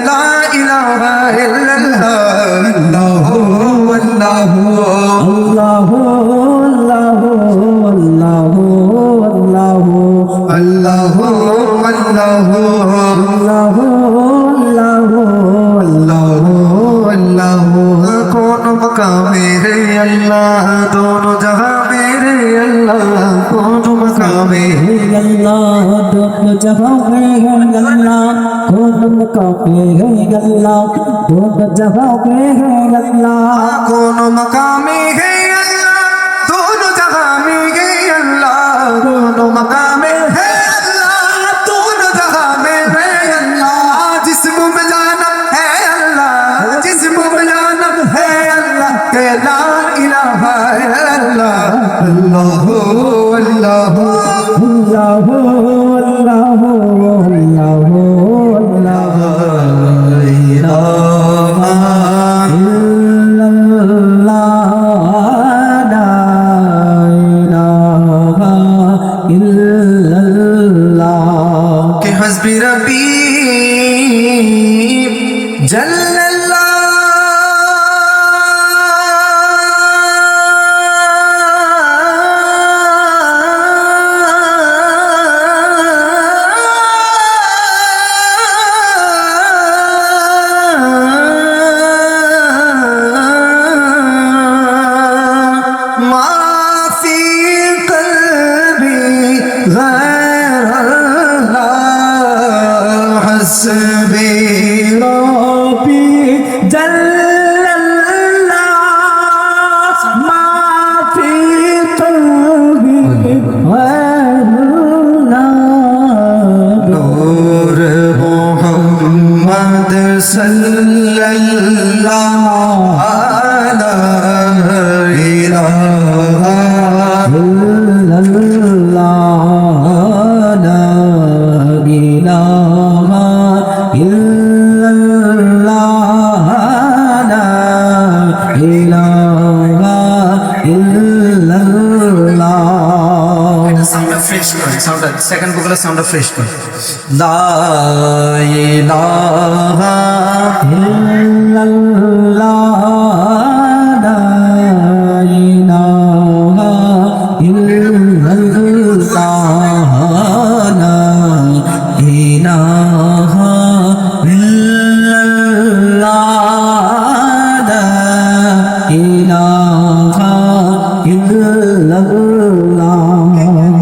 লা ইলাহা ইল্লাল্লাহ আল্লাহু আল্লাহু আল্লাহু আল্লাহু আল্লাহু আল্লাহু আল্লাহু আল্লাহু আল্লাহু আল্লাহু আল্লাহু কোন মকামে রে আল্লাহ দোনো জাহাঁ মেরে আল্লাহ কোন মকামে अल्लाह दोनों जगह में है अल्लाह दोनों मकामे है अल्लाह दोनों जगह में है अल्लाह কোন মকামে হে আল্লাহ দোনো জাহাঁ মে হে আল্লাহ কোন মকামে হে আল্লাহ দোনো জাহাঁ মে হে আল্লাহ जिस्म में जाना है अल्लाह जिस्म में जाना है अल्लाह के ला इलाहा इल्लल्लाह अल्लाहु अल्लाहु अल्लाहु अल्लाहु अल्लाहु अल्लाह कि हस्बी रब्बी जल्लल्लाह मा फी क़ल्बी गैर अल्लाह हस्बी रब्बी जल्लल्लाह मा फी क़ल्बी गैरुल्लाह नूर मोहम्मद सल्लल्लाहु अलैहि सेकंड बुक साउंड फ्रेश कर ला इलाहा इल्लल्लाह ला इलाहा इल्लल्लाह ला इलाहा इल्लल्लाह ला इलाहा इल्लल्लाह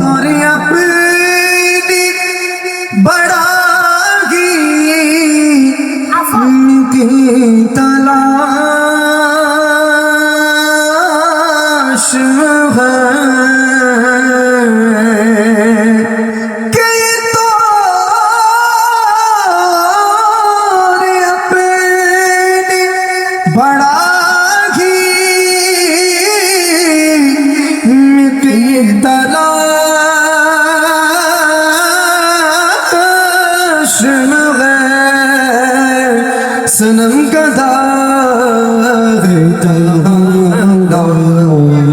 तोरे अपनी बड़ागी की तलाश है कि तोरे अपनी बड़ागी की तलाश है सनम का दाग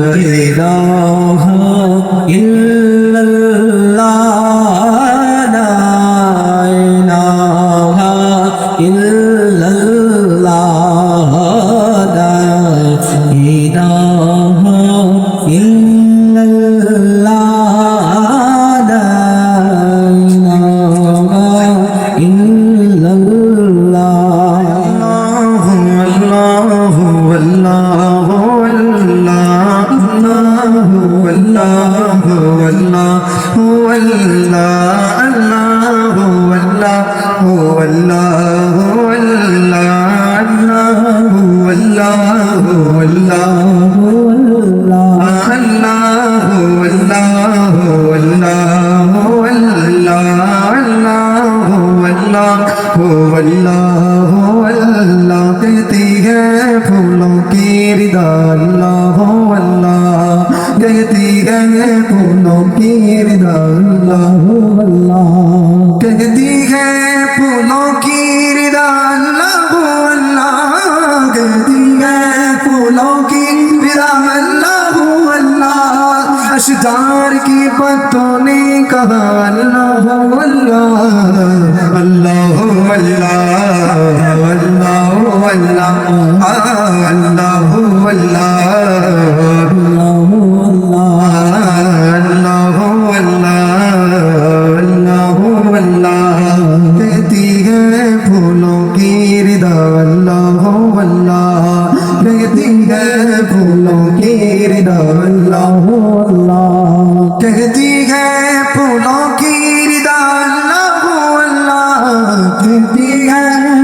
لا إله إلا الله لا إله إلا الله لا إله إلا الله لا إله إلا الله कहती है फूलों की रिदा अल्लाह अल्लाह कहती है फूलों की रिदा अल्लाह अल्लाह कहती है फूलों की रिदा अल्लाह अल्लाह कहती है फूलों की रिदा अल्लाह अल्लाह अशजार की पत्तों ने कहा अल्लाह अल्लाह अल्लाह अल्लाह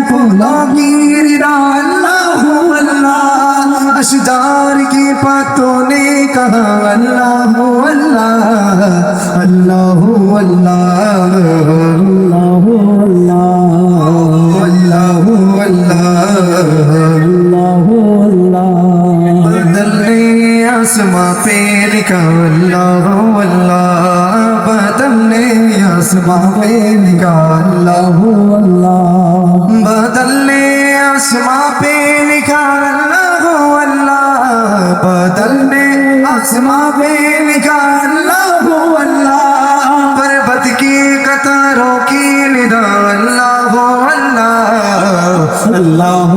फूलों की रिदा अल्लाह अल्लाह अशजार की पत्तों ने कहा अल्लाह अल्लाह अल्लाह अल्लाह अल्लाह अल्लाह बदले आसमां पे लिखा अल्लाह अल्लाह बदले आसमां पे लिखा अल्लाह बदले आसमां पे लिखा अल्लाह अल्लाह बदले आसमां पे लिखा अल्लाह अल्लाह पर्वत की कतारों की निदा अल्लाह अल्लाह अल्लाह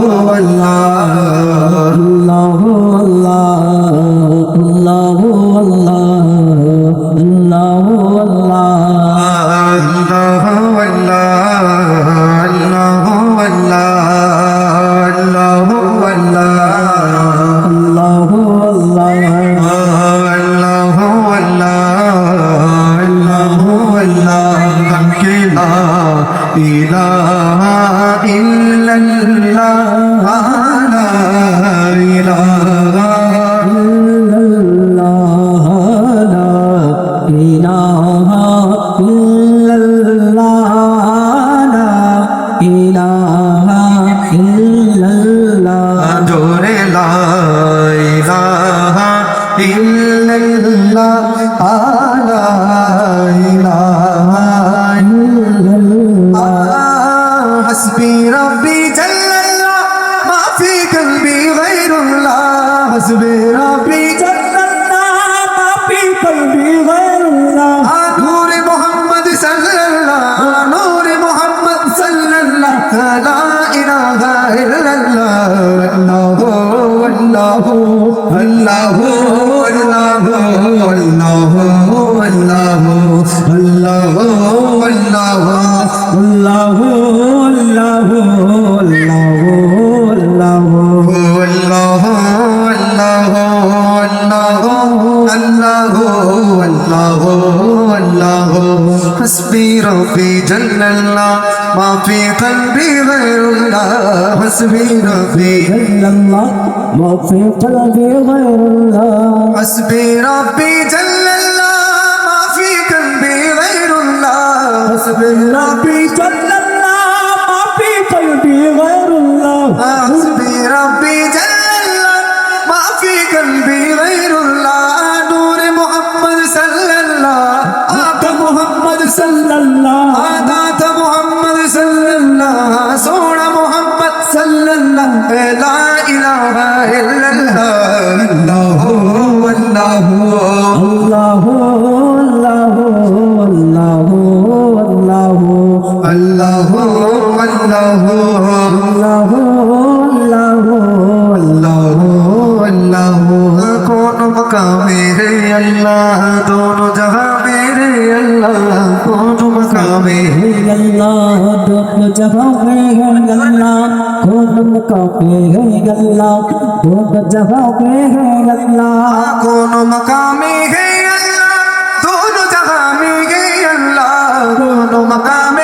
जोरे ला इलाहा इल्लल्लाह ला इलाहा इल्लल्लाह हस्बी रब्बी जल्लल्लाह मा फी कल्बी गैरुल्लाह हस्बी रब्बी जल्लल्लाह मा फी कल्बी गैरुल्लाह नूर मोहम्मद सल्लल्लाह नूर मोहम्मद सल्लल्लाह ला इलाहा इल्लल्लाह अल्लाह अल्लाह अल्लाह अल्लाह अल्लाह अल्लाह अल्लाह अल्लाह हस्बी रब्बी जल्लल्लाह मा फी क़ल्बी गैरुल्लाह हस्बी रब्बी जल्लल्लाह मा फी क़ल्बी गैरुल्लाह हस्बी रब्बी जल्लल्लाह मा फी क़ल्बी गैरुल्लाह हस्बी रब्बी जल्लल्लाह मा फी क़ल्बी गैरुल्लाह हस्बी रब्बी जल्लल्लाह मा फी क़ल्बी गैरुल्लाह नूर मोहम्मद सल्लल्लाह आका मोहम्मद सल्लल्लाह आका मोहम्मद सल्लल्लाह सोना मोहम्मद सल्लल्लाह ला इलाहा इल्लल्लाह अल्लाह अल्लाह अल्लाह अल्लाह अल्लाह अल्लाह कौन मकाम मेरे अल्लाह दोनों जहां मेरे अल्लाह कौन मकाम मेरे अल्लाह दोनों जहां में है अल्लाह कौन मकाम में है अल्लाह दोनों जहां में है अल्लाह कौन मकाम है अल्लाह दोनों जहां में है अल्लाह दोनों मकाम